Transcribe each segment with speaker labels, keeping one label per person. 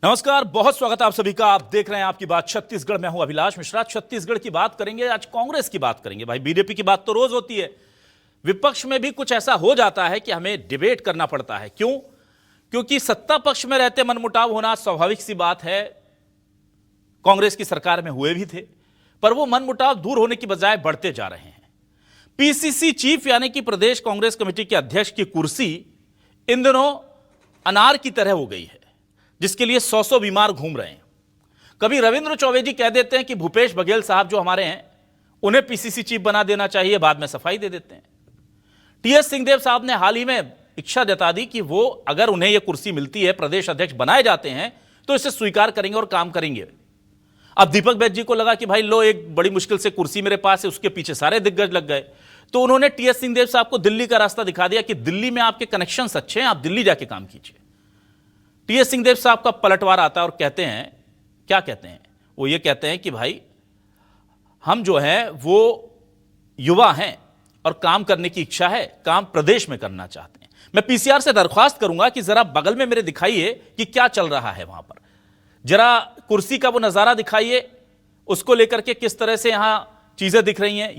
Speaker 1: नमस्कार, बहुत स्वागत है आप सभी का। आप देख रहे हैं आपकी बात छत्तीसगढ़। मैं हूं अभिलाष मिश्रा। छत्तीसगढ़ की बात करेंगे, आज कांग्रेस की बात करेंगे। भाई, बीजेपी की बात तो रोज होती है, विपक्ष में भी कुछ ऐसा हो जाता है कि हमें डिबेट करना पड़ता है। क्यों? क्योंकि सत्ता पक्ष में रहते मनमुटाव होना स्वाभाविक सी बात है। कांग्रेस की सरकार में हुए भी थे, पर वो मनमुटाव दूर होने की बजाय बढ़ते जा रहे हैं। पीसीसी चीफ यानी कि प्रदेश कांग्रेस कमेटी के अध्यक्ष की कुर्सी इन दिनों अनार की तरह हो गई है, जिसके लिए 100 बीमार घूम रहे हैं। कभी रविंद्र चौबे जी कह देते हैं कि भूपेश बघेल साहब जो हमारे हैं उन्हें पीसीसी चीफ बना देना चाहिए, बाद में सफाई दे देते हैं। टीएस सिंहदेव साहब ने हाल ही में इच्छा जता दी कि वो अगर उन्हें यह कुर्सी मिलती है, प्रदेश अध्यक्ष बनाए जाते हैं, तो इसे स्वीकार करेंगे और काम करेंगे। अब दीपक बैज जी को लगा कि भाई लो, एक बड़ी मुश्किल से कुर्सी मेरे पास है, उसके पीछे सारे दिग्गज लग गए। तो उन्होंने टीएस सिंहदेव साहब को दिल्ली का रास्ता दिखा दिया कि दिल्ली में आपके कनेक्शंस अच्छे हैं, आप दिल्ली जाके काम कीजिए। टीएस सिंहदेव साहब का पलटवार आता है और कहते हैं, क्या कहते हैं वो? ये कहते हैं कि भाई, हम जो है वो युवा हैं और काम करने की इच्छा है, काम प्रदेश में करना चाहते हैं। मैं पीसीआर से दरख्वास्त करूंगा कि जरा बगल में मेरे दिखाइए कि क्या चल रहा है वहां पर। जरा कुर्सी का वो नजारा दिखाइए, उसको लेकर के किस तरह से यहां चीजें दिख रही हैं।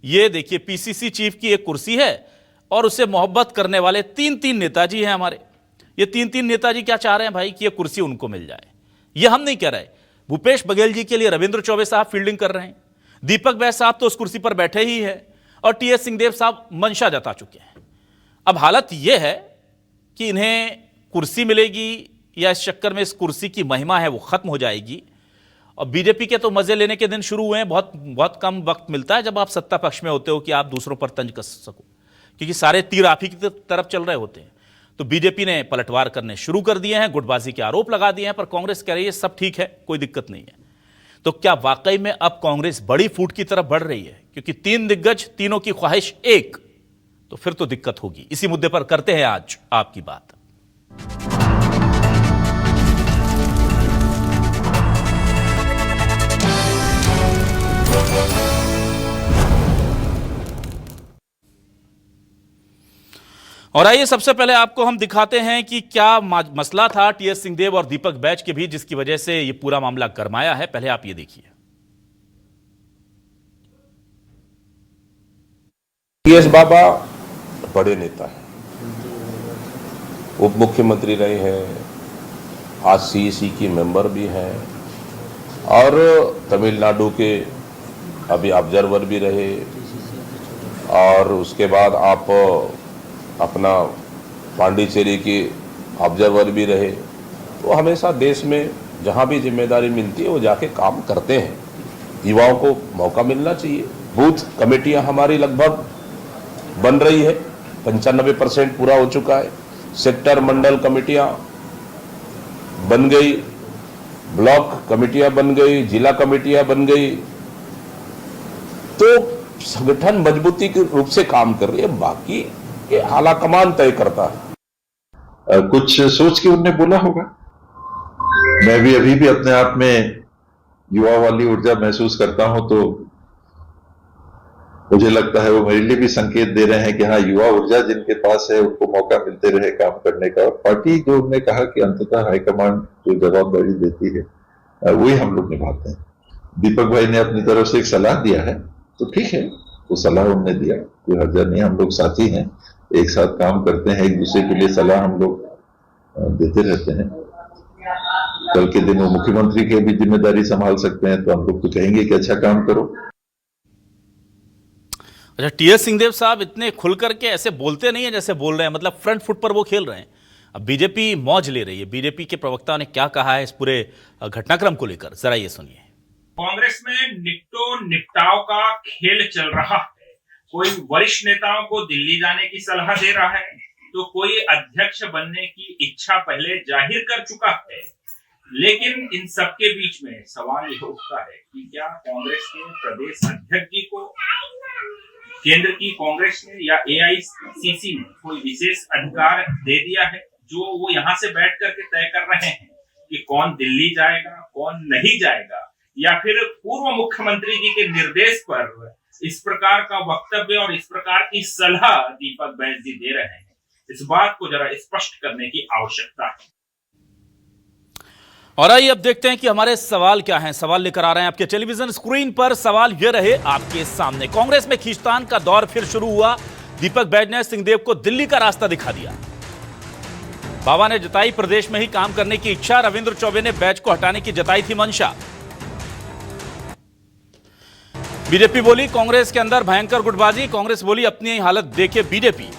Speaker 1: ये देखिए पीसीसी चीफ की एक कुर्सी है और उससे मोहब्बत करने वाले तीन नेताजी हैं हमारे। ये तीन नेताजी क्या चाह रहे हैं भाई? कि ये कुर्सी उनको मिल जाए। ये हम नहीं कह रहे। भूपेश बघेल जी के लिए रविंद्र चौबे साहब फील्डिंग कर रहे हैं, दीपक बैज साहब तो उस कुर्सी पर बैठे ही हैं, और टीएस सिंहदेव साहब मंशा जता चुके हैं। अब हालत यह है कि इन्हें कुर्सी मिलेगी या इस चक्कर में इस कुर्सी की महिमा है वो खत्म हो जाएगी। और बीजेपी के तो मजे लेने के दिन शुरू हुए हैं। बहुत कम वक्त मिलता है जब आप सत्ता पक्ष में होते हो कि आप दूसरों पर तंज कस सको, क्योंकि सारे तीर आप ही की तरफ चल रहे होते हैं। तो बीजेपी ने पलटवार करने शुरू कर दिए हैं, गुटबाजी के आरोप लगा दिए हैं, पर कांग्रेस कह रही है सब ठीक है, कोई दिक्कत नहीं है। तो क्या वाकई में अब कांग्रेस बड़ी फूट की तरफ बढ़ रही है? क्योंकि तीन दिग्गज, तीनों की ख्वाहिश एक, तो फिर तो दिक्कत होगी। इसी मुद्दे पर करते हैं आज आपकी बात। और आइए सबसे पहले आपको हम दिखाते हैं कि क्या मसला था टीएस सिंहदेव और दीपक बैज के बीच, जिसकी वजह से ये पूरा मामला गरमाया है। पहले आप ये देखिए।
Speaker 2: टीएस बाबा बड़े नेता हैं, उप मुख्यमंत्री रहे हैं, आज सीईसी की मेंबर भी हैं, और तमिलनाडु के अभी ऑब्जर्वर भी रहे, और उसके बाद आप अपना पांडिचेरी की ऑब्जर्वर भी रहे। तो हमेशा देश में जहां भी जिम्मेदारी मिलती है वो जाके काम करते हैं। युवाओं को मौका मिलना चाहिए। बूथ कमेटियां हमारी लगभग बन रही है, 95% पूरा हो चुका है। सेक्टर मंडल कमेटियां बन गई, ब्लॉक कमेटियां बन गई, जिला कमेटियां बन गई। तो संगठन मजबूती के रूप से काम कर रही है, बाकी ये आला कमान तय करता है।
Speaker 3: कुछ सोच के उनने बोला होगा। मैं भी अभी भी अपने आप में युवा वाली ऊर्जा महसूस करता हूं, तो मुझे लगता है वो मेरे लिए भी संकेत दे रहे हैं कि हाँ, युवा ऊर्जा जिनके पास है उनको मौका मिलते रहे काम करने का। और पार्टी जो उन्होंने कहा कि अंततः हाईकमांड जो जवाबदारी देती है वही हम लोग निभाते हैं। दीपक भाई ने अपनी तरफ से एक सलाह दिया है, तो ठीक है, वो सलाह उन्होंने दिया, कोई हर्जा नहीं। हम लोग साथी हैं, एक साथ काम करते हैं, एक दूसरे के लिए सलाह हम लोग देते रहते हैं। कल के दिन वो मुख्यमंत्री की भी जिम्मेदारी संभाल सकते हैं, तो हम लोग तो कहेंगे कि अच्छा काम करो।
Speaker 1: अच्छा, टीएस सिंहदेव साहब इतने खुल करके ऐसे बोलते नहीं है जैसे बोल रहे हैं, मतलब फ्रंट फुट पर वो खेल रहे हैं। अब बीजेपी मौज ले रही है। बीजेपी के प्रवक्ता ने क्या कहा है इस पूरे घटनाक्रम को लेकर, जरा ये सुनिए।
Speaker 4: कांग्रेस में निपटो निपटाव का खेल चल रहा है। कोई वरिष्ठ नेताओं को दिल्ली जाने की सलाह दे रहा है, तो कोई अध्यक्ष बनने की इच्छा पहले जाहिर कर चुका है। लेकिन इन सबके बीच में सवाल यह उठता है कि क्या कांग्रेस के प्रदेश अध्यक्ष जी को केंद्र की कांग्रेस ने या एआईसीसी ने कोई विशेष अधिकार दे दिया है, जो वो यहाँ से बैठ करके तय कर रहे हैं कि कौन दिल्ली जाएगा, कौन नहीं जाएगा, या फिर पूर्व मुख्यमंत्री जी के निर्देश पर इस प्रकार का वक्तव्य और इस प्रकार की सलाह दीपक बैज जी दे रहे हैं। इस बात को जरा स्पष्ट करने की आवश्यकता है।
Speaker 1: और आइए अब देखते हैं कि हमारे सवाल क्या हैं। सवाल लेकर आ रहे हैं आपके टेलीविजन स्क्रीन पर। सवाल ये रहे आपके सामने। कांग्रेस में खींचतान का दौर फिर शुरू हुआ। दीपक बैज ने सिंहदेव को दिल्ली का रास्ता दिखा दिया। बाबा ने जताई प्रदेश में ही काम करने की इच्छा। रविंद्र चौबे ने बैज को हटाने की जताई थी मंशा। बीजेपी बोली कांग्रेस के अंदर भयंकर गुटबाजी। कांग्रेस बोली अपनी ही हालत देखे बीजेपी।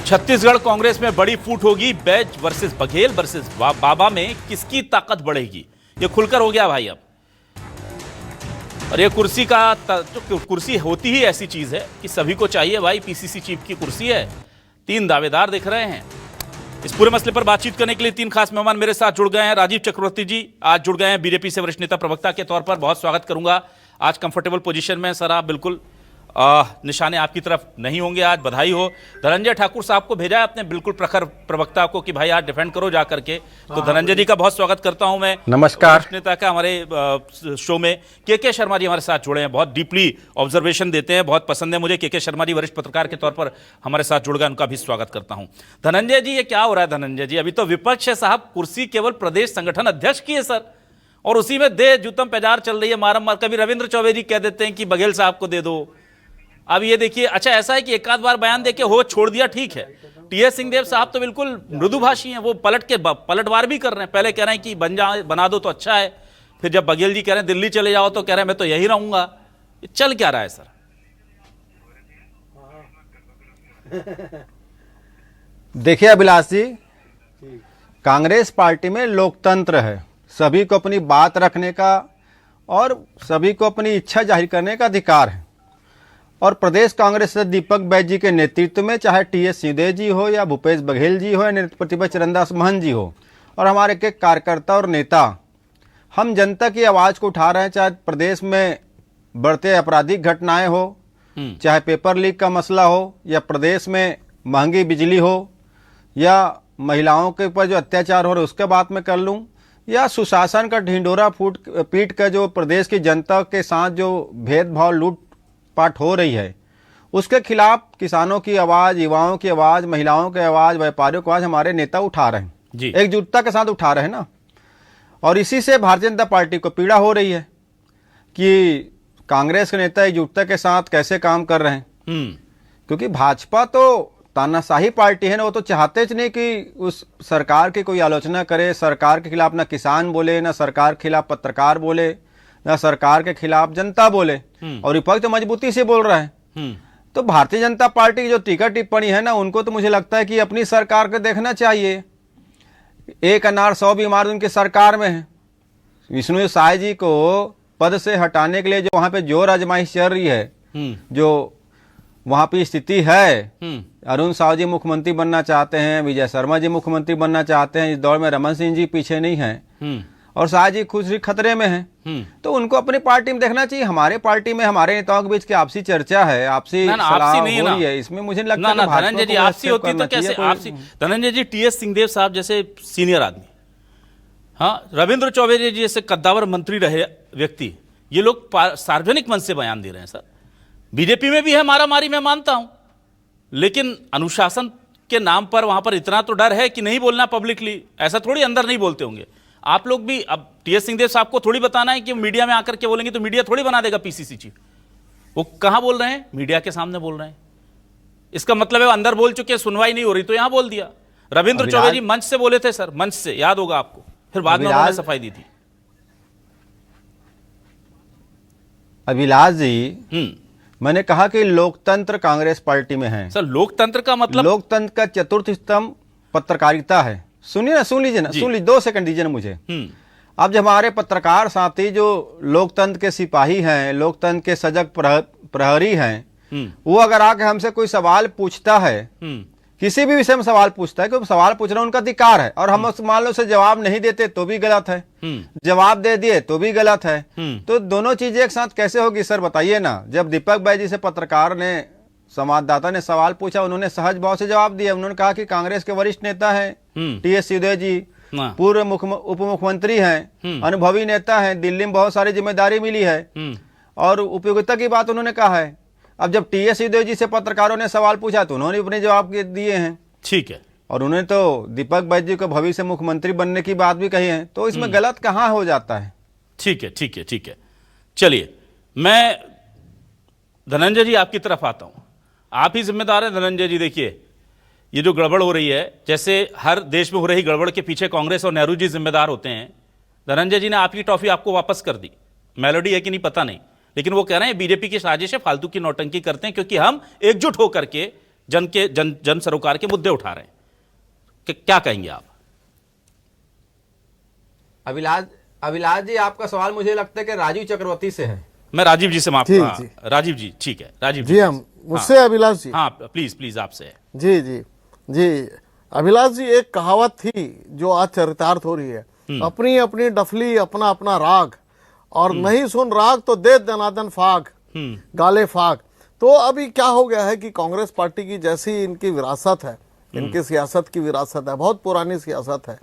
Speaker 1: छत्तीसगढ़ कांग्रेस में बड़ी फूट होगी। बैज वर्सेस बघेल वर्सेस बाबा में किसकी ताकत बढ़ेगी, यह खुलकर हो गया भाई अब। और ये कुर्सी का जो कुर्सी होती ही ऐसी चीज है कि सभी को चाहिए भाई। पीसीसी चीफ की कुर्सी है। 3 दावेदार दिख रहे हैं। इस पूरे मसले पर बातचीत करने के लिए 3 खास मेहमान मेरे साथ जुड़ गए हैं। राजीव चक्रवर्ती जी आज जुड़ गए हैं बीजेपी से वरिष्ठ नेता प्रवक्ता के तौर पर। बहुत स्वागत करूंगा। आज कंफर्टेबल पोजीशन में सर आप बिल्कुल निशाने आपकी तरफ नहीं होंगे आज, बधाई हो। धनंजय ठाकुर साहब को भेजा है अपने बिल्कुल प्रखर प्रवक्ता को कि भाई आज डिफेंड करो जा करके। तो धनंजय जी का बहुत स्वागत करता हूं मैं।
Speaker 5: नमस्कार।
Speaker 1: नेता का हमारे शो में के शर्मा जी हमारे साथ जुड़े हैं। बहुत डीपली ऑब्जर्वेशन देते हैं, बहुत पसंद है मुझे। के शर्मा जी वरिष्ठ पत्रकार के तौर पर हमारे साथ जुड़ गए, उनका भी स्वागत करता हूं। धनंजय जी ये क्या हो रहा है धनंजय जी? अभी तो विपक्ष है साहब, कुर्सी केवल प्रदेश संगठन अध्यक्ष की है सर, और उसी में दे जूतम पेजार चल रही है मारम मार। कभी रविंद्र चौबे जी कह देते हैं कि बघेल साहब को दे दो। अब ये देखिए, अच्छा ऐसा है कि एक आध बार बयान देके हो छोड़ दिया, ठीक है। टीएस सिंहदेव साहब तो बिल्कुल मृदुभाषी हैं, वो पलटवार भी कर रहे हैं। पहले कह रहे हैं कि बना दो तो अच्छा है, फिर जब बघेल जी कह रहे हैं दिल्ली चले जाओ तो कह रहे हैं मैं तो यही रहूंगा। ये चल क्या रहा है सर?
Speaker 5: देखिए अभिलाष जी, कांग्रेस पार्टी में लोकतंत्र है। सभी को अपनी बात रखने का और सभी को अपनी इच्छा जाहिर करने का अधिकार है। और प्रदेश कांग्रेस से दीपक बैज जी के नेतृत्व में चाहे टीएस सिंहदेव जी हो या भूपेश बघेल जी हो या नेता प्रतिपक्ष चरणदास महंत जी हो और हमारे के कार्यकर्ता और नेता, हम जनता की आवाज़ को उठा रहे हैं। चाहे प्रदेश में बढ़ते आपराधिक घटनाएं हो, चाहे पेपर लीक का मसला हो, या प्रदेश में महंगी बिजली हो, या महिलाओं के ऊपर जो अत्याचार हो रहे उसके बात में कर लूँ, या सुशासन का ढिंडोरा पीट कर जो प्रदेश की जनता के साथ जो भेदभाव लूटपाट हो रही है उसके खिलाफ किसानों की आवाज़, युवाओं की आवाज़, महिलाओं की आवाज़, व्यापारियों की आवाज़ हमारे नेता उठा रहे हैं जी। एकजुटता के साथ उठा रहे हैं ना। और इसी से भारतीय जनता पार्टी को पीड़ा हो रही है कि कांग्रेस के नेता एकजुटता के साथ कैसे काम कर रहे हैं। क्योंकि भाजपा तो तानाशाही पार्टी है ना, वो तो चाहते नहीं कि उस सरकार की कोई आलोचना करे। सरकार के खिलाफ ना किसान बोले, ना सरकार के खिलाफ पत्रकार बोले, ना सरकार के खिलाफ जनता बोले, और विपक्ष तो मजबूती से बोल रहा है। तो भारतीय जनता पार्टी की जो टीका टिप्पणी है ना, उनको तो मुझे लगता है कि अपनी सरकार को देखना चाहिए। एक अनार 100 बीमार उनकी सरकार में है। विष्णु साय जी को पद से हटाने के लिए जो वहां पे जोर आजमाइश चल रही है, जो वहां पे स्थिति है, अरुण साव जी मुख्यमंत्री बनना चाहते हैं, विजय शर्मा जी मुख्यमंत्री बनना चाहते हैं। इस दौर में रमन सिंह जी पीछे नहीं हैं, और साय जी खुद ही खतरे में हैं। तो उनको अपनी पार्टी में देखना चाहिए। हमारे पार्टी में हमारे नेताओं के बीच की आपसी चर्चा है, आपसी सलाह हो रही है, इसमें मुझे लगता है
Speaker 1: धनंजय जी आपसी होती तो कैसे आपसी? धनंजय जी, टीएस सिंहदेव साहब जैसे सीनियर आदमी, हाँ, रविंद्र चौबे जी जैसे कद्दावर मंत्री रहे व्यक्ति, ये लोग सार्वजनिक मंच से बयान दे रहे हैं सर। बीजेपी में भी है मारामारी, मैं मानता हूं, लेकिन अनुशासन के नाम पर वहां पर इतना तो डर है कि नहीं बोलना पब्लिकली। ऐसा थोड़ी अंदर नहीं बोलते होंगे आप लोग भी। अब टीएस सिंहदेव साहब को थोड़ी बताना है कि मीडिया में आकर के बोलेंगे तो मीडिया थोड़ी बना देगा पीसीसी चीफ। वो कहां बोल रहे हैं? मीडिया के सामने बोल रहे हैं। इसका मतलब है वो अंदर बोल चुके, सुनवाई नहीं हो रही तो यहां बोल दिया। रविंद्र चौबे जी मंच से बोले थे सर, मंच से, याद होगा आपको, फिर बाद में उन्होंने सफाई दी थी।
Speaker 5: अभिलाष जी, मैंने कहा कि लोकतंत्र कांग्रेस पार्टी में है
Speaker 1: सर। लोकतंत्र का मतलब?
Speaker 5: लोकतंत्र का चतुर्थ स्तंभ पत्रकारिता है। सुनिए ना, सुन लीजिए ना, सुन लीजिए, 2 सेकंड दीजिए ना मुझे। अब जब हमारे पत्रकार साथी जो लोकतंत्र के सिपाही हैं, लोकतंत्र के सजग प्रहरी हैं, वो अगर आके हमसे कोई सवाल पूछता है, किसी भी विषय में सवाल पूछता है, क्योंकि सवाल पूछना उनका अधिकार है, और हम मान लो उसे जवाब नहीं देते तो भी गलत है, जवाब दे दिए तो भी गलत है। तो दोनों चीजें एक साथ कैसे होगी सर, बताइए ना। जब दीपक बैज जी से पत्रकार ने, संवाददाता ने सवाल पूछा, उन्होंने सहज भाव से जवाब दिया। उन्होंने कहा कि कांग्रेस के वरिष्ठ नेता हैं टीएस सिंहदेव जी, पूर्व उप मुख्यमंत्री हैं, अनुभवी नेता हैं, दिल्ली में बहुत सारी जिम्मेदारी मिली है, और उपयोगिता की बात उन्होंने कहा है। अब जब टीएस सिंहदेव जी से पत्रकारों ने सवाल पूछा तो उन्होंने अपने जवाब दिए हैं,
Speaker 1: ठीक है।
Speaker 5: और उन्होंने तो दीपक बैज जी को भविष्य मुख्यमंत्री बनने की बात भी कही है, तो इसमें गलत कहाँ हो जाता है?
Speaker 1: ठीक है, ठीक है, ठीक है। चलिए, मैं धनंजय जी आपकी तरफ आता हूं। आप ही जिम्मेदार हैं धनंजय जी। देखिए, ये जो गड़बड़ हो रही है, जैसे हर देश में हो रही गड़बड़ के पीछे कांग्रेस और नेहरू जी जिम्मेदार होते हैं। धनंजय जी ने आपकी टॉफी आपको वापस कर दी। मेलोडी है कि नहीं पता नहीं, लेकिन वो कह रहे हैं बीजेपी की साजिश है, फालतू की नौटंकी करते हैं, क्योंकि हम एकजुट होकर के जन सरोकार के मुद्दे उठा रहे हैं। क्या कहेंगे आप?
Speaker 5: अभिलाष जी, आपका सवाल मुझे लगता है कि राजीव चक्रवर्ती से है।
Speaker 1: मैं राजीव जी से माफ।
Speaker 6: जी,
Speaker 1: हाँ,
Speaker 6: जी।
Speaker 1: राजीव जी, ठीक है, राजीव
Speaker 6: जी हम मुझसे
Speaker 1: हाँ,
Speaker 6: अभिलाष जी।
Speaker 1: हाँ, प्लीज प्लीज आपसे है।
Speaker 6: जी जी जी अभिलाष जी, एक कहावत थी जो आज चरितार्थ हो रही है, अपनी अपनी डफली अपना अपना राग, और नहीं सुन राग तो दे दनादन फाग, गाले फाग। तो अभी क्या हो गया है कि कांग्रेस पार्टी की जैसी इनकी विरासत है, इनकी सियासत की विरासत है, बहुत पुरानी सियासत है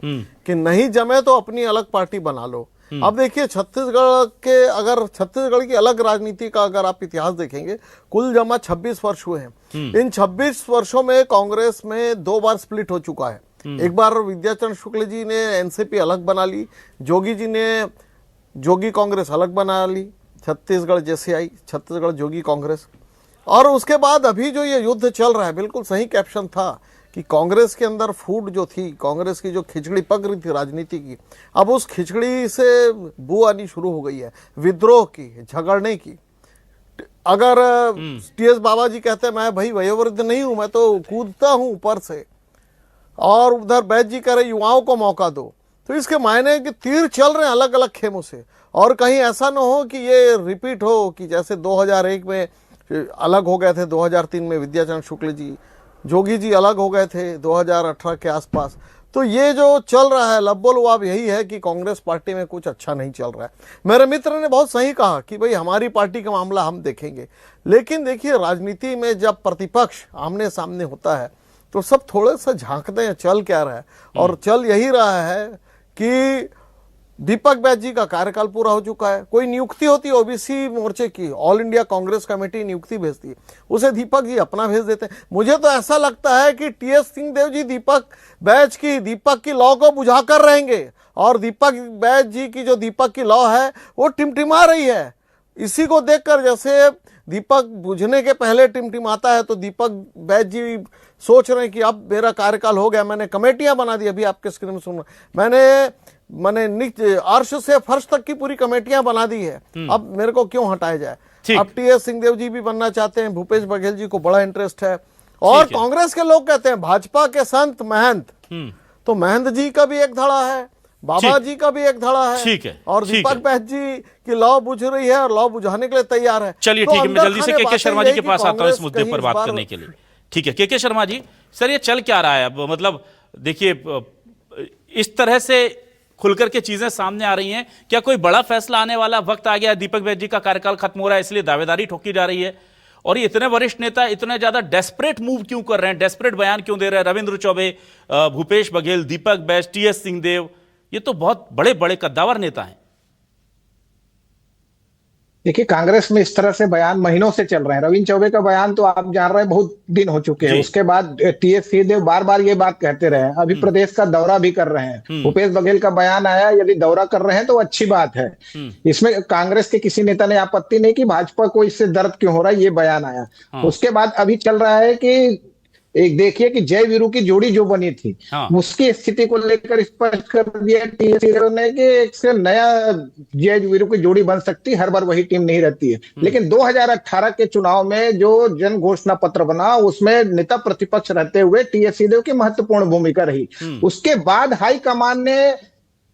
Speaker 6: कि नहीं जमे तो अपनी अलग पार्टी बना लो। अब देखिए, छत्तीसगढ़ की अलग राजनीति का अगर आप इतिहास देखेंगे, कुल जमा 26 वर्ष हुए हैं। इन 26 वर्षों में कांग्रेस में 2 बार स्प्लिट हो चुका है। एक बार विद्याचरण शुक्ल जी ने एनसीपी अलग बना ली, जोगी जी ने जोगी कांग्रेस अलग बना ली, छत्तीसगढ़ जैसे आई छत्तीसगढ़ जोगी कांग्रेस। और उसके बाद अभी जो ये युद्ध चल रहा है, बिल्कुल सही कैप्शन था कि कांग्रेस के अंदर फूट जो थी, कांग्रेस की जो खिचड़ी पक रही थी राजनीति की, अब उस खिचड़ी से बू आनी शुरू हो गई है, विद्रोह की, झगड़ने की। अगर टीएस बाबा जी कहते हैं मैं भाई वयोवृद्ध नहीं हूं, मैं तो कूदता हूं ऊपर से, और उधर बैज जी कह रहे युवाओं को मौका दो, तो इसके मायने कि तीर चल रहे हैं अलग अलग खेमों से। और कहीं ऐसा ना हो कि ये रिपीट हो कि जैसे 2001 में अलग हो गए थे, 2003 में विद्याचरण शुक्ल जी, जोगी जी अलग हो गए थे 2018 के आसपास। तो ये जो चल रहा है लब्बो-लुआब यही है कि कांग्रेस पार्टी में कुछ अच्छा नहीं चल रहा है। मेरे मित्र ने बहुत सही कहा कि भाई हमारी पार्टी का मामला हम देखेंगे, लेकिन देखिए राजनीति में जब प्रतिपक्ष आमने सामने होता है तो सब थोड़े सा झांकते हैं चल क्या रहा है, और चल यही रहा है कि दीपक बैज जी का कार्यकाल पूरा हो चुका है। कोई नियुक्ति होती है ओबीसी मोर्चे की, ऑल इंडिया कांग्रेस कमेटी नियुक्ति भेजती है, उसे दीपक जी अपना भेज देते हैं। मुझे तो ऐसा लगता है कि टीएस सिंहदेव जी दीपक की लौ को बुझाकर रहेंगे, और दीपक बैज जी की जो दीपक की लौ है वो टिमटिमा रही है। इसी को देखकर, जैसे दीपक बुझने के पहले टिमटिमाता है, तो दीपक बैज जी सोच रहे हैं कि अब मेरा कार्यकाल हो गया, मैंने कमेटियां बना दी। अभी आपके स्क्रीन में सुन, मैंने अर्श से फर्श तक की पूरी कमेटियां बना दी है, अब मेरे को क्यों हटाया जाए। अब टीएस सिंहदेव जी भी बनना चाहते हैं, भूपेश बघेल जी को बड़ा इंटरेस्ट है, और कांग्रेस के लोग कहते हैं भाजपा के संत महंत, तो महंत जी का भी एक धड़ा है, बाबा जी का भी एक धड़ा है, और दीपक बैज जी की लौ बुझ रही है और लौ बुझाने के लिए तैयार है।
Speaker 1: चलिए ठीक है, मैं जल्दी से के शर्मा जी के पास आता हूं इस मुद्दे पर बात करने के लिए। ठीक है, के शर्मा जी, सर ये चल क्या रहा है अब? मतलब देखिए, इस तरह से खुलकर के चीजें सामने आ रही हैं, क्या कोई बड़ा फैसला आने वाला वक्त आ गया? दीपक बैज जी का कार्यकाल खत्म हो रहा है, इसलिए दावेदारी ठोकी जा रही है, और ये इतने वरिष्ठ नेता इतने ज्यादा डेस्परेट मूव क्यों कर रहे हैं, डेस्परेट बयान क्यों दे रहे हैं? रविंद्र चौबे, भूपेश बघेल, दीपक बैज, टीएस सिंहदेव, ये तो बहुत बड़े बड़े कद्दावर नेता हैं।
Speaker 7: देखिए, कांग्रेस में इस तरह से बयान महीनों से चल रहे हैं। रविंद्र चौबे का बयान तो आप जान रहे हैं बहुत दिन हो चुके हैं। उसके बाद टीएस सिंहदेव बार बार ये बात कहते रहे हैं, अभी प्रदेश का दौरा भी कर रहे हैं। भूपेश बघेल का बयान आया, यदि दौरा कर रहे हैं तो अच्छी बात है। इसमें कांग्रेस के किसी नेता ने आपत्ति नहीं की, भाजपा को इससे दर्द क्यों हो रहा है, ये बयान आया। उसके बाद अभी चल रहा है कि एक देखिए कि जय वीरू की जोड़ी जो बनी थी, उसकी स्थिति को लेकर स्पष्ट कर दिया टीएस ने कि एक से नया जय वीरू की जोड़ी बन सकती, हर बार वही टीम नहीं रहती है। लेकिन 2018 के चुनाव में जो जन घोषणा पत्र बना, उसमें नेता प्रतिपक्ष रहते हुए टीएस सिंहदेव की महत्वपूर्ण भूमिका रही। उसके बाद हाईकमान ने,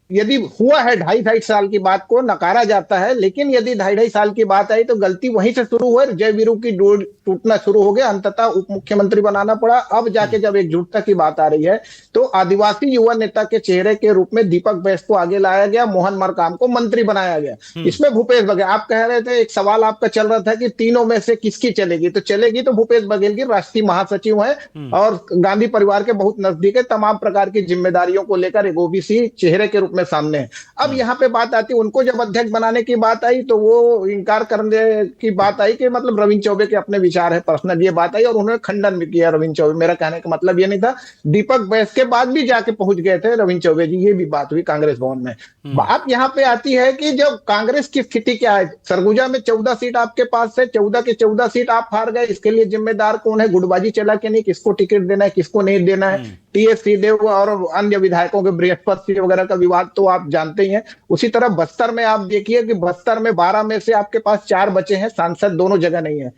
Speaker 7: यदि हुआ है 2.5 साल की बात को नकारा जाता है, लेकिन यदि 2.5 साल की बात आई तो गलती वहीं से शुरू हुई, जय वीरू की जोड़ी टूटना शुरू हो गया, अंततः उप मुख्यमंत्री बनाना पड़ा। अब जाके जब एकजुटता की बात आ रही है तो आदिवासी युवा नेता के चेहरे के रूप में दीपक बैज को आगे लाया गया, मोहन मरकाम को मंत्री बनाया गया। इसमें भूपेश बघेल, आप कह रहे थे, एक सवाल आपका चल रहा था कि तीनों में से किसकी चलेगी, तो चलेगी तो भूपेश बघेल की, राष्ट्रीय महासचिव है और गांधी परिवार के बहुत नजदीक है, तमाम प्रकार की जिम्मेदारियों को लेकर एक ओबीसी चेहरे के रूप में सामने है। अब यहाँ पे बात आती है, उनको जब अध्यक्ष बनाने की बात आई तो वो इनकार करने की बात आई कि मतलब रविंद्र चौबे के अपने विचार है पर्सनल, ये बात आई और उन्होंने खंडन भी किया रविंद्र चौबे। मेरा कहने का मतलब ये नहीं था, दीपक बैस के बाद भी जाके पहुंच गए थे रविंद्र चौबे जी, ये भी बात हुई कांग्रेस भवन में। बात यहाँ पे आती है कि जब कांग्रेस की स्थिति क्या है, सरगुजा में 14 सीट आपके पास है, 14 के 14 सीट आप हार गए, इसके लिए जिम्मेदार कौन है? गुटबाजी चला कि नहीं, किसको टिकट देना है किसको नहीं देना है, टीएस सिंहदेव और अन्य विधायकों के बृहस्पति सिंह वगैरह का विवाद तो आप जानते ही हैं। उसी तरह बस्तर में आप देखिए कि बस्तर में 12 में से आपके पास 4 बचे हैं, सांसद दोनों जगह नहीं है।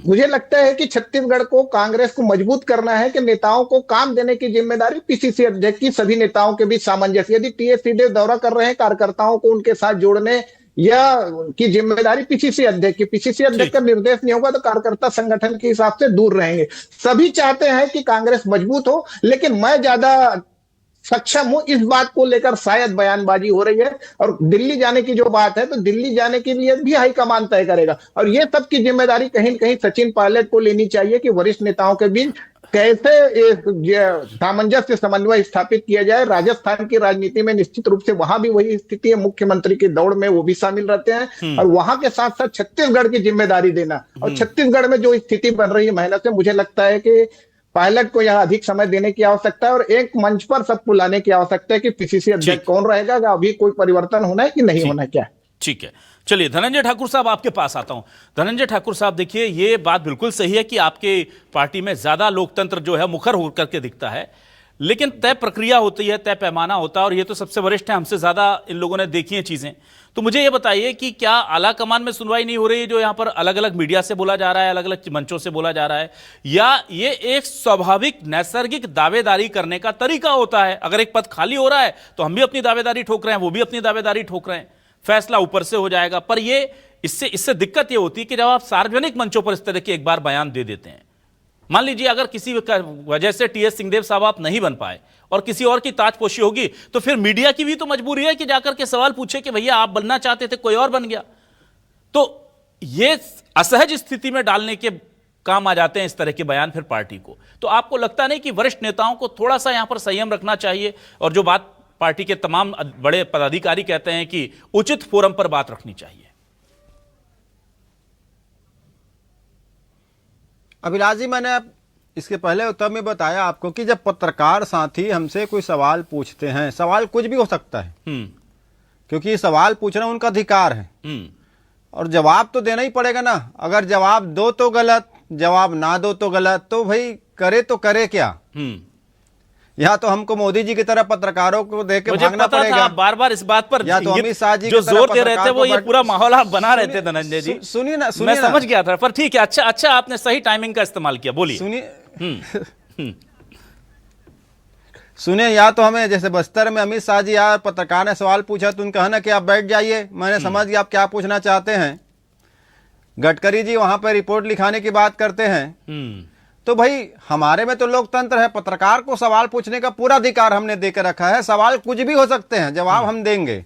Speaker 7: मुझे लगता है कि छत्तीसगढ़ को कांग्रेस को मजबूत करना है कि नेताओं को काम देने की जिम्मेदारी पीसीसी अध्यक्ष की, सभी नेताओं के बीच सामंजस्य। यदि टीएस सिंहदेव दौरा कर रहे हैं, कार्यकर्ताओं को उनके साथ जोड़ने या की जिम्मेदारी पीसीसी अध्यक्ष की, पीसीसी अध्यक्ष का निर्देश नहीं होगा तो कार्यकर्ता संगठन के हिसाब से दूर रहेंगे। सभी चाहते हैं कि कांग्रेस मजबूत हो, लेकिन मैं ज्यादा सक्षम हूं इस बात को लेकर शायद बयानबाजी हो रही है। और दिल्ली जाने की जो बात है तो दिल्ली जाने के लिए भी हाईकमान तय करेगा, और ये सब की जिम्मेदारी कहीं न कहीं सचिन पायलट को लेनी चाहिए कि वरिष्ठ नेताओं के बीच कैसे एक सामंजस्य समन्वय स्थापित किया जाए। राजस्थान की राजनीति में निश्चित रूप से वहां भी वही स्थिति है, मुख्यमंत्री की दौड़ में वो भी शामिल रहते हैं, और वहां के साथ साथ छत्तीसगढ़ की जिम्मेदारी देना, और छत्तीसगढ़ में जो स्थिति बन रही है मेहनत से, मुझे लगता है कि पायलट को यहाँ अधिक समय देने की आवश्यकता है और एक मंच पर सबको लाने की आवश्यकता है कि पीसीसी अध्यक्ष कौन रहेगा, अभी कोई परिवर्तन होना है कि नहीं होना, क्या है।
Speaker 1: ठीक है, चलिए धनंजय ठाकुर साहब आपके पास आता हूं। धनंजय ठाकुर साहब, देखिए ये बात बिल्कुल सही है कि आपके पार्टी में ज्यादा लोकतंत्र जो है मुखर होकर के दिखता है, लेकिन तय प्रक्रिया होती है, तय पैमाना होता है, और ये तो सबसे वरिष्ठ है, हमसे ज्यादा इन लोगों ने देखी हैं चीजें। तो मुझे ये बताइए कि क्या आला कमान में सुनवाई नहीं हो रही, जो यहां पर अलग अलग मीडिया से बोला जा रहा है, अलग अलग मंचों से बोला जा रहा है, या ये एक स्वाभाविक नैसर्गिक दावेदारी करने का तरीका होता है? अगर एक पद खाली हो रहा है तो हम भी अपनी दावेदारी ठोक रहे हैं, वो भी अपनी दावेदारी ठोक रहे हैं, फैसला ऊपर से हो जाएगा। पर ये इससे दिक्कत ये होती है कि जब आप सार्वजनिक मंचों पर इस तरह के एक बार बयान दे देते हैं, मान लीजिए अगर किसी वजह से टीएस सिंहदेव साहब आप नहीं बन पाए और किसी और की ताजपोशी होगी, तो फिर मीडिया की भी तो मजबूरी है कि जाकर के सवाल पूछे कि भैया आप बनना चाहते थे, कोई और बन गया। तो ये असहज स्थिति में डालने के काम आ जाते हैं इस तरह के बयान फिर पार्टी को। तो आपको लगता नहीं कि वरिष्ठ नेताओं को थोड़ा सा यहां पर संयम रखना चाहिए, और जो बात पार्टी के तमाम बड़े पदाधिकारी कहते हैं कि उचित फोरम पर बात रखनी चाहिए?
Speaker 5: अभिलाष जी, मैंने इसके पहले उत्तर में बताया आपको कि जब पत्रकार साथी हमसे कोई सवाल पूछते हैं, सवाल कुछ भी हो सकता है, क्योंकि सवाल पूछना उनका अधिकार है, और जवाब तो देना ही पड़ेगा ना। अगर जवाब दो तो गलत, जवाब ना दो तो गलत, तो भाई करे तो करे क्या? या तो हमको मोदी जी की तरह पत्रकारों को देख के भागना पड़ेगा।
Speaker 1: बार बार इस बात पर
Speaker 5: या तो अमित शाह जी
Speaker 1: जो जोर दे रहे थे वो ये पूरा माहौल आप बना रहे थे धनंजय जी।
Speaker 5: सुनिए ना,
Speaker 1: मैं समझ गया था, पर ठीक है, अच्छा आपने सही टाइमिंग का इस्तेमाल किया, बोलिए।
Speaker 5: सुनिए सुनिए, या तो हमें जैसे बस्तर में अमित शाह जी यार पत्रकार ने सवाल पूछा तो उनका कहना कि आप बैठ जाइए, मैंने समझ गया आप क्या पूछना चाहते हैं। गडकरी जी वहां पर रिपोर्ट लिखाने की बात करते हैं, तो भाई हमारे में तो लोकतंत्र है, पत्रकार को सवाल पूछने का पूरा अधिकार हमने देकर रखा है। सवाल कुछ भी हो सकते हैं, जवाब हम देंगे,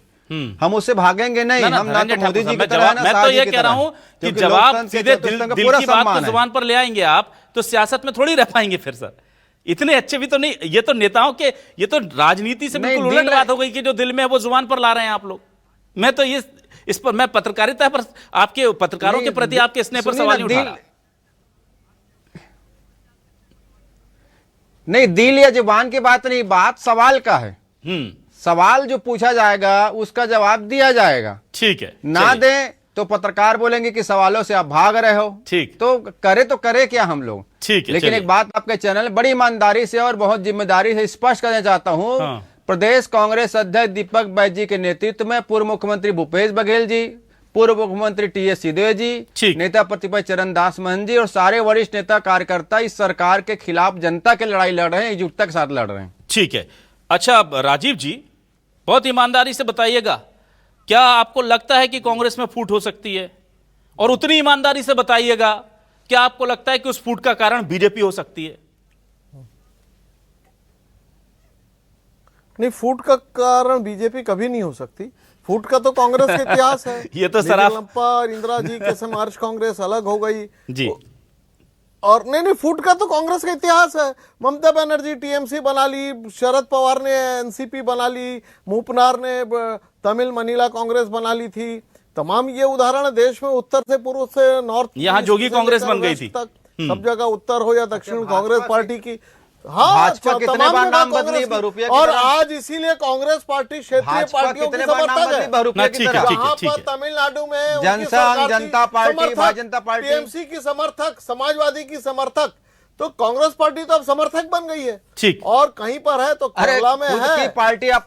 Speaker 5: हम उससे भागेंगे नहीं। हम ना तो मोदी जी की तरह है, ना
Speaker 1: मैं तो ये कह रहा हूं कि जवाब सीधे दिल की बात को जुबान पर ले आएंगे आप तो सियासत में थोड़ी रह पाएंगे फिर सर। इतने अच्छे भी तो नहीं, ये तो नेताओं के, ये तो राजनीति से बिल्कुल उलट बात हो गई कि जो दिल में है वो जुबान पर ला रहे हैं आप लोग। मैं तो ये इस पर, मैं पत्रकारिता पर आपके पत्रकारों के प्रति आपके स्नेह पर सवाल नहीं उठा रहा।
Speaker 5: नहीं, दिल या जुबान की बात नहीं, बात सवाल का है। सवाल जो पूछा जाएगा उसका जवाब दिया जाएगा।
Speaker 1: ठीक है,
Speaker 5: ना दें तो पत्रकार बोलेंगे कि सवालों से आप भाग रहे हो।
Speaker 1: ठीक,
Speaker 5: तो करे क्या हम लोग।
Speaker 1: ठीक है,
Speaker 5: लेकिन एक बात आपके चैनल बड़ी ईमानदारी से और बहुत जिम्मेदारी से स्पष्ट करना चाहता हूं। प्रदेश कांग्रेस अध्यक्ष दीपक बैस जी के नेतृत्व में पूर्व मुख्यमंत्री भूपेश बघेल जी, पूर्व मुख्यमंत्री टीएस सिंहदेव जी, नेता प्रतिपक्ष चरणदास महंत जी और सारे वरिष्ठ नेता कार्यकर्ता इस सरकार के खिलाफ जनता की लड़ाई लड़ रहे हैं, एकजुटता के साथ लड़ रहे हैं।
Speaker 1: ठीक है, अच्छा राजीव जी, बहुत ईमानदारी से बताइएगा, क्या आपको लगता है कि कांग्रेस में फूट हो सकती है? और उतनी ईमानदारी से बताइएगा, क्या आपको लगता है कि उस फूट का कारण बीजेपी हो सकती है?
Speaker 6: नहीं, फूट का कारण बीजेपी कभी नहीं हो सकती। फूट का तो कांग्रेस का इतिहास है।
Speaker 1: ये तो सर
Speaker 6: लंपा और इंदिरा जी के समय मार्च कांग्रेस अलग हो गई
Speaker 1: जी।
Speaker 6: और नहीं, फूट का तो कांग्रेस का इतिहास है। ममता बनर्जी टीएमसी बना ली, शरद पवार ने एनसीपी बना ली, मूपनार ने तमिल मनीला कांग्रेस बना ली थी। तमाम ये उदाहरण देश में उत्तर से पूर्व से नॉर्थ,
Speaker 1: यहाँ जोगी कांग्रेस बन गई थी
Speaker 6: सब जगह, उत्तर हो या दक्षिण, कांग्रेस पार्टी की। हाँ,
Speaker 5: भाजपा कितने बार नाम बदली बहुरूपिया की
Speaker 6: और
Speaker 5: तरह?
Speaker 6: आज इसीलिए कांग्रेस पार्टी क्षेत्रीय पार्टियों की समर्थक है।
Speaker 5: बहुरूपिया की तरह?
Speaker 6: जहां पर तमिलनाडु में उनकी
Speaker 5: जनसंघ,
Speaker 6: सरकार थी,
Speaker 5: जनता पार्टी,
Speaker 6: समर्थक,
Speaker 5: भारतीय जनता पार्टी,
Speaker 6: टीएमसी की समर्थक, समाजवादी की समर्थक, तो कांग्रेस पार्टी तो अब समर्थक बन गई है।
Speaker 1: ठीक।
Speaker 6: और कहीं पर है तो केरला में
Speaker 5: खुद
Speaker 6: है
Speaker 5: की पार्टी
Speaker 6: और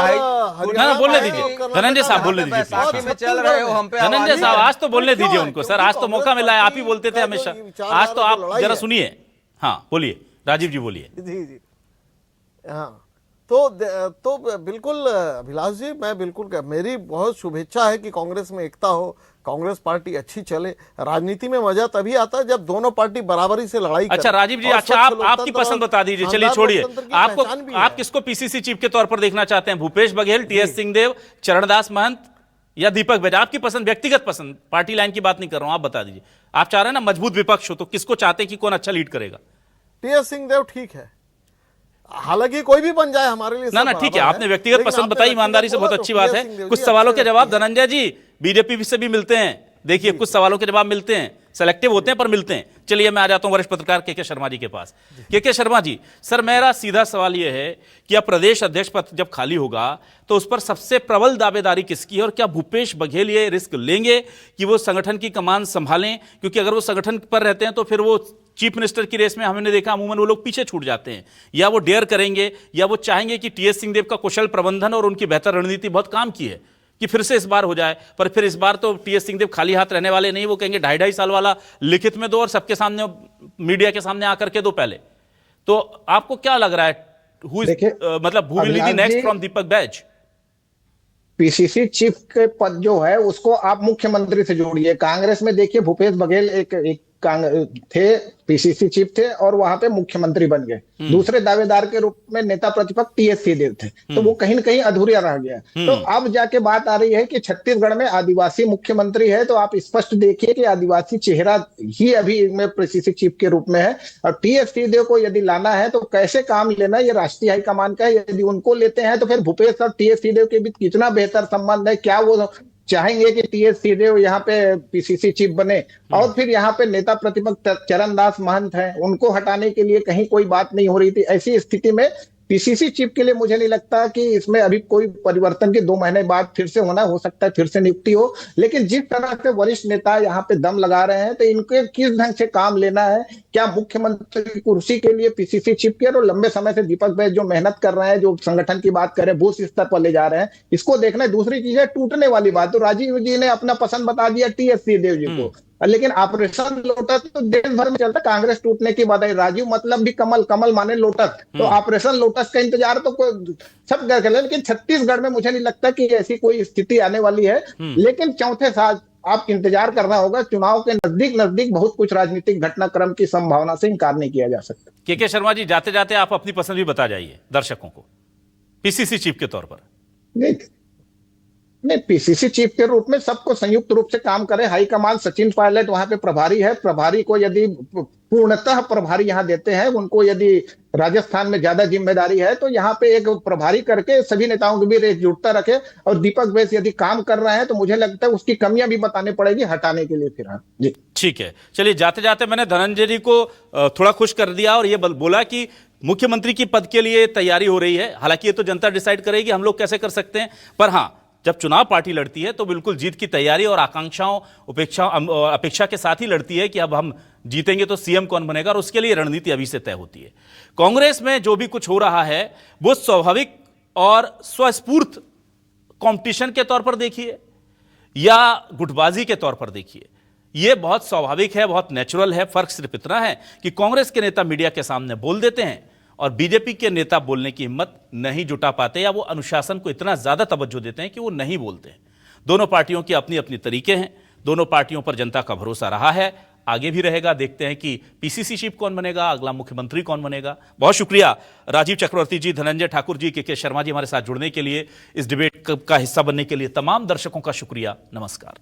Speaker 1: ना
Speaker 6: हरियाणा
Speaker 1: बोलने
Speaker 6: में
Speaker 1: दीजिए,
Speaker 6: है, कर्नाटक
Speaker 1: धनंजय साहब
Speaker 6: में
Speaker 1: बोलने
Speaker 6: है।
Speaker 1: दीजिए
Speaker 5: बैसाखी में चल रहे हो, हम पे
Speaker 1: धनंजय साहब आज तो बोलने
Speaker 6: क्यों
Speaker 1: दीजिए
Speaker 6: है?
Speaker 1: उनको सर,
Speaker 6: क्योंकि
Speaker 1: आज तो मौका मिला है, आप ही
Speaker 6: कांग्रेस
Speaker 1: बोलते थे
Speaker 6: पार्टी
Speaker 1: हमेशा,
Speaker 6: का जो विचारधारा
Speaker 1: आज तो आप
Speaker 6: लड़ाई
Speaker 1: जरा
Speaker 6: है।
Speaker 1: सुनिए। हाँ बोलिए राजीव जी, बोलिए।
Speaker 6: जी। हाँ, तो बिल्कुल अभिलाष जी, मैं बिल्कुल, मेरी बहुत शुभेच्छा है कि कांग्रेस में एकता हो, कांग्रेस पार्टी अच्छी चले। राजनीति में मजा तभी आता है जब दोनों पार्टी बराबरी से लड़ाई
Speaker 1: अच्छा
Speaker 6: करें।
Speaker 1: राजीव जी,
Speaker 6: और
Speaker 1: अच्छा
Speaker 6: स्वच्छ
Speaker 1: आपकी
Speaker 6: लोकतंत्र
Speaker 1: पसंद
Speaker 6: और
Speaker 1: बता दीजिए, चलिए
Speaker 6: शानदार
Speaker 1: छोड़िए।
Speaker 6: लोकतंत्र की
Speaker 1: आपको
Speaker 6: पहचान भी
Speaker 1: आप
Speaker 6: है।
Speaker 1: किसको पीसीसी चीफ के तौर पर देखना चाहते हैं? भूपेश बघेल, टीएस सिंहदेव, चरणदास महंत या दीपक बैजा? आपकी पसंद, व्यक्तिगत पसंद, पार्टी लाइन की बात नहीं कर रहा हूं, आप बता दीजिए। आप चाह रहे हैं ना मजबूत विपक्ष हो, तो किसको चाहते हैं कि कौन अच्छा लीड करेगा?
Speaker 6: टीएस सिंहदेव ठीक है, हालांकि कोई भी बन जाए हमारे लिए
Speaker 1: ना ठीक है, आपने व्यक्तिगत पसंद बताई, ईमानदारी से, बहुत अच्छी बात है। कुछ सवालों के जवाब धनंजय जी बीजेपी से भी मिलते हैं, देखिए कुछ सवालों के जवाब मिलते हैं, सेलेक्टिव होते हैं पर मिलते हैं। चलिए मैं आ जाता हूं वरिष्ठ पत्रकार के शर्मा जी के पास। के शर्मा जी, सर मेरा सीधा सवाल यह है कि अब प्रदेश अध्यक्ष पद जब खाली होगा तो उस पर सबसे प्रबल दावेदारी किसकी है, और क्या भूपेश बघेल ये रिस्क लेंगे कि वो संगठन की कमान संभालें? क्योंकि अगर वो संगठन पर रहते हैं तो फिर वो चीफ मिनिस्टर की रेस में हमने देखा अमूमन वो लोग पीछे छूट जाते हैं। या वो डेयर करेंगे, या वो चाहेंगे कि टीएस सिंहदेव का कुशल प्रबंधन और उनकी बेहतर रणनीति बहुत काम की है कि फिर से इस बार हो जाए। पर फिर इस बार तो टीएस सिंहदेव खाली हाथ रहने वाले नहीं, वो कहेंगे 2.5 साल वाला लिखित में दो और सबके सामने, मीडिया के सामने आकर के दो पहले। तो आपको क्या लग रहा है, मतलब who will be the next from Deepak Baij?
Speaker 7: PCC chief के पद जो है उसको आप मुख्यमंत्री से जोड़िए। कांग्रेस में देखिए भूपेश बघेल एक थे, पीसीसी चीफ थे और वहां पे मुख्यमंत्री बन गए। दूसरे दावेदार के रूप में नेता प्रतिपक्ष टीएस सिंहदेव थे, तो वो कहीं न कहीं अधूरा रह गया। तो अब जाके बात आ रही है कि छत्तीसगढ़ में आदिवासी मुख्यमंत्री है, तो आप स्पष्ट देखिए कि आदिवासी चेहरा ही अभी में पीसीसी चीफ के रूप में है। और टीएस सिंहदेव को यदि लाना है तो कैसे काम लेना, ये राष्ट्रीय हाईकमान का है। यदि उनको लेते हैं तो फिर भूपेश और टीएस सिंहदेव के बीच कितना बेहतर संबंध है, क्या वो चाहेंगे कि टीएस सिंहदेव यहाँ पे पीसीसी चीफ बने? और फिर यहाँ पे नेता प्रतिपक्ष चरणदास महंत हैं, उनको हटाने के लिए कहीं कोई बात नहीं हो रही थी। ऐसी स्थिति में पीसीसी चीफ के लिए मुझे नहीं लगता कि इसमें अभी कोई परिवर्तन के 2 महीने बाद फिर से होना, हो सकता है फिर से नियुक्ति हो। लेकिन जिस तरह से वरिष्ठ नेता यहाँ पे दम लगा रहे हैं, तो इनके किस ढंग से काम लेना है, क्या मुख्यमंत्री की कुर्सी के लिए पीसीसी चीफ के, और लंबे समय से दीपक बैज जो मेहनत कर रहे हैं, जो संगठन की बात करें, बूथ स्तर पर ले जा रहे हैं, इसको देखना है। दूसरी चीज है टूटने वाली बात, तो राजीव जी ने अपना पसंद बता दिया टीएस सिंहदेव जी को, लेकिन ऑपरेशन लोटस तो देश भर में चलता। कांग्रेस टूटने की बात है, राजीव मतलब भी कमल, कमल माने लोटस, तो ऑपरेशन लोटस का इंतजार तो सब कर रहे हैं। लेकिन छत्तीसगढ़ में मुझे नहीं लगता कि ऐसी कोई स्थिति आने वाली है। लेकिन चौथे साल आप इंतजार करना होगा, चुनाव के नजदीक नजदीक बहुत कुछ राजनीतिक घटनाक्रम की संभावना से इनकार नहीं किया जा सकता।
Speaker 1: के शर्मा जी, जाते जाते आप अपनी पसंद भी बता जाइए दर्शकों को पीसीसी चीफ के तौर पर।
Speaker 7: नहीं, पीसीसी चीफ के रूप में सबको संयुक्त रूप से काम करे। हाईकमान सचिन पायलट वहां पे प्रभारी है, प्रभारी को यदि पूर्णतः प्रभारी यहाँ देते हैं, उनको यदि राजस्थान में ज्यादा जिम्मेदारी है तो यहाँ पे एक प्रभारी करके सभी नेताओं के बीच एकजुटता रखे। और दीपक बैज यदि काम कर रहे हैं तो मुझे लगता है उसकी कमियां भी बतानी पड़ेगी हटाने के लिए फिर। जी
Speaker 1: ठीक है, चलिए जाते जाते मैंने धनंजय जी को थोड़ा खुश कर दिया और ये बोला कि मुख्यमंत्री की पद के लिए तैयारी हो रही है। हालांकि ये तो जनता डिसाइड करेगी, हम लोग कैसे कर सकते हैं, पर हाँ जब चुनाव पार्टी लड़ती है तो बिल्कुल जीत की तैयारी और आकांक्षाओं अपेक्षा के साथ ही लड़ती है कि अब हम जीतेंगे तो सीएम कौन बनेगा, और उसके लिए रणनीति अभी से तय होती है। कांग्रेस में जो भी कुछ हो रहा है वो स्वाभाविक और स्वस्फूर्त कंपटीशन के तौर पर देखिए या गुटबाजी के तौर पर देखिए, यह बहुत स्वाभाविक है, बहुत नेचुरल है। फर्क सिर्फ इतना है कि कांग्रेस के नेता मीडिया के सामने बोल देते हैं और बीजेपी के नेता बोलने की हिम्मत नहीं जुटा पाते, या वो अनुशासन को इतना ज्यादा तवज्जो देते हैं कि वो नहीं बोलते हैं। दोनों पार्टियों के अपनी अपनी तरीके हैं, दोनों पार्टियों पर जनता का भरोसा रहा है, आगे भी रहेगा। देखते हैं कि पीसीसी चीफ कौन बनेगा, अगला मुख्यमंत्री कौन बनेगा। बहुत शुक्रिया राजीव चक्रवर्ती जी, धनंजय ठाकुर जी, के शर्मा जी हमारे साथ जुड़ने के लिए, इस डिबेट का हिस्सा बनने के लिए। तमाम दर्शकों का शुक्रिया, नमस्कार।